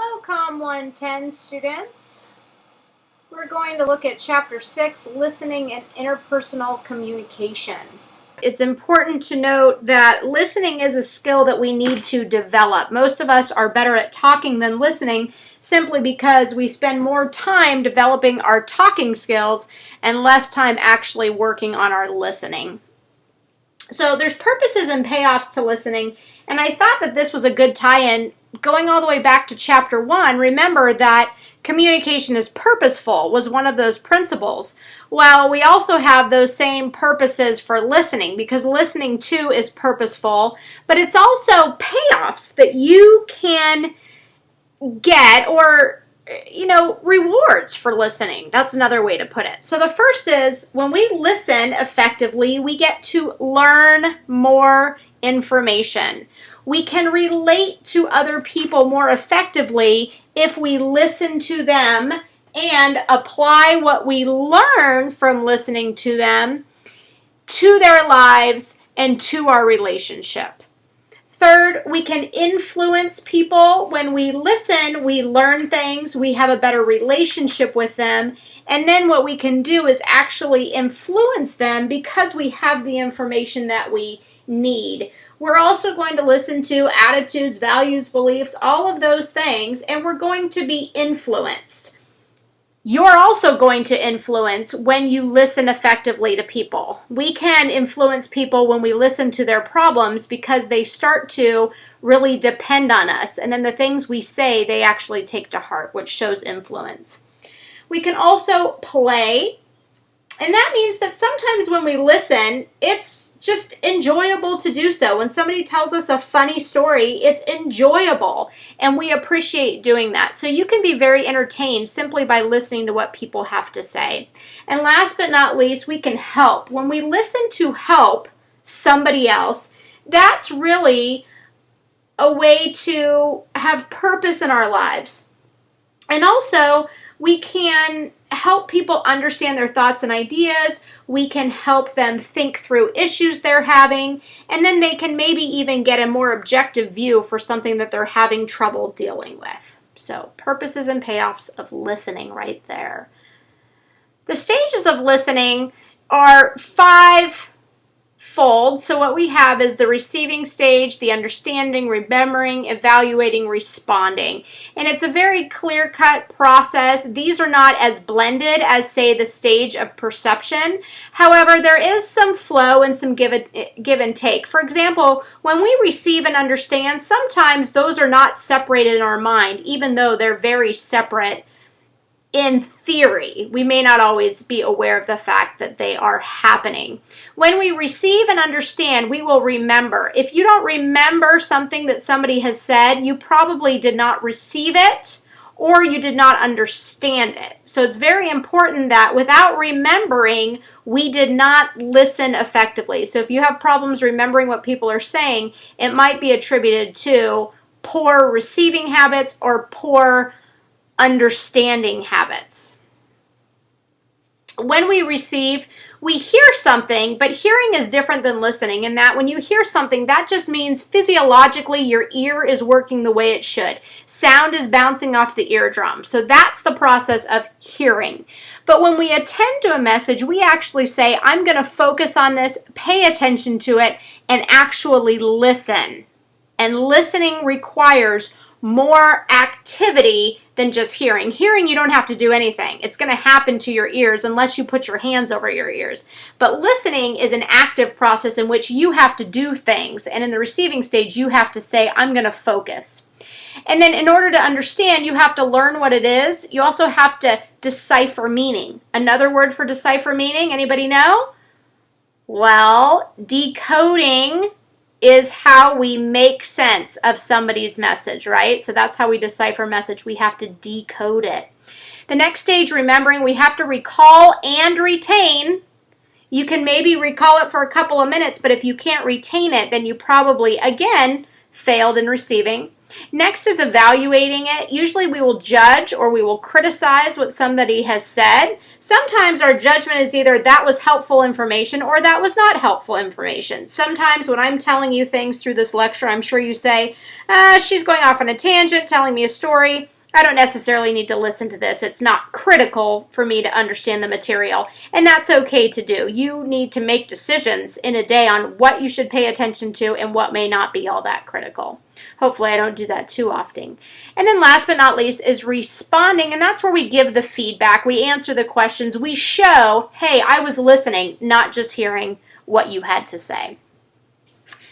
Hello, COM 110 students. We're going to look at Chapter 6, Listening and Interpersonal Communication. It's important to note that listening is a skill that we need to develop. Most of us are better at talking than listening simply because we spend more time developing our talking skills and less time actually working on our listening. So there's purposes and payoffs to listening, and I thought that this was a good tie-in. Going all the way back to Chapter 1, remember that communication is purposeful was one of those principles. Well, we also have those same purposes for listening, because listening too is purposeful, but it's also payoffs that you can get, or rewards for listening. That's another way to put it. So the first is, when we listen effectively, we get to learn more information. We can relate to other people more effectively if we listen to them and apply what we learn from listening to them to their lives and to our relationship. Third, we can influence people. When we listen, we learn things, we have a better relationship with them, and then what we can do is actually influence them because we have the information that we need. We're also going to listen to attitudes, values, beliefs, all of those things, and we're going to be influenced. You're also going to influence when you listen effectively to people. We can influence people when we listen to their problems because they start to really depend on us. And then the things we say, they actually take to heart, which shows influence. We can also play. And that means that sometimes when we listen, it's just enjoyable to do so. When somebody tells us a funny story, it's enjoyable, and we appreciate doing that. So you can be very entertained simply by listening to what people have to say. And last but not least, we can help. When we listen to help somebody else, that's really a way to have purpose in our lives. And also, we can help people understand their thoughts and ideas. We can help them think through issues they're having, and then they can maybe even get a more objective view for something that they're having trouble dealing with. So, purposes and payoffs of listening right there. The stages of listening are fivefold. So what we have is the receiving stage, the understanding, remembering, evaluating, responding. And it's a very clear-cut process. These are not as blended as, say, the stage of perception. However, there is some flow and some give and take. For example, when we receive and understand, sometimes those are not separated in our mind, even though they're very separate. In theory, we may not always be aware of the fact that they are happening. When we receive and understand, we will remember. If you don't remember something that somebody has said, you probably did not receive it or you did not understand it. So it's very important that without remembering, we did not listen effectively. So if you have problems remembering what people are saying, it might be attributed to poor receiving habits or poor understanding habits. When we receive, we hear something, but hearing is different than listening in that when you hear something, that just means physiologically your ear is working the way it should. Sound is bouncing off the eardrum. So that's the process of hearing. But when we attend to a message, we actually say, I'm going to focus on this, pay attention to it, and actually listen. And listening requires more activity than just hearing. Hearing, you don't have to do anything. It's going to happen to your ears unless you put your hands over your ears. But listening is an active process in which you have to do things. And in the receiving stage, you have to say, I'm going to focus. And then in order to understand, you have to learn what it is. You also have to decipher meaning. Another word for decipher meaning, anybody know? Well, decoding is how we make sense of somebody's message, right? So that's how we decipher message. We have to decode it. The next stage, remembering, we have to recall and retain. You can maybe recall it for a couple of minutes, but if you can't retain it, then you probably, again, failed in receiving. Next is evaluating it. Usually we will judge or we will criticize what somebody has said. Sometimes our judgment is either that was helpful information or that was not helpful information. Sometimes when I'm telling you things through this lecture, I'm sure you say, she's going off on a tangent, telling me a story. I don't necessarily need to listen to this. It's not critical for me to understand the material, and that's okay to do. You need to make decisions in a day on what you should pay attention to and what may not be all that critical. Hopefully I don't do that too often. And then last but not least is responding, and that's where we give the feedback. We answer the questions. We show, hey, I was listening, not just hearing what you had to say.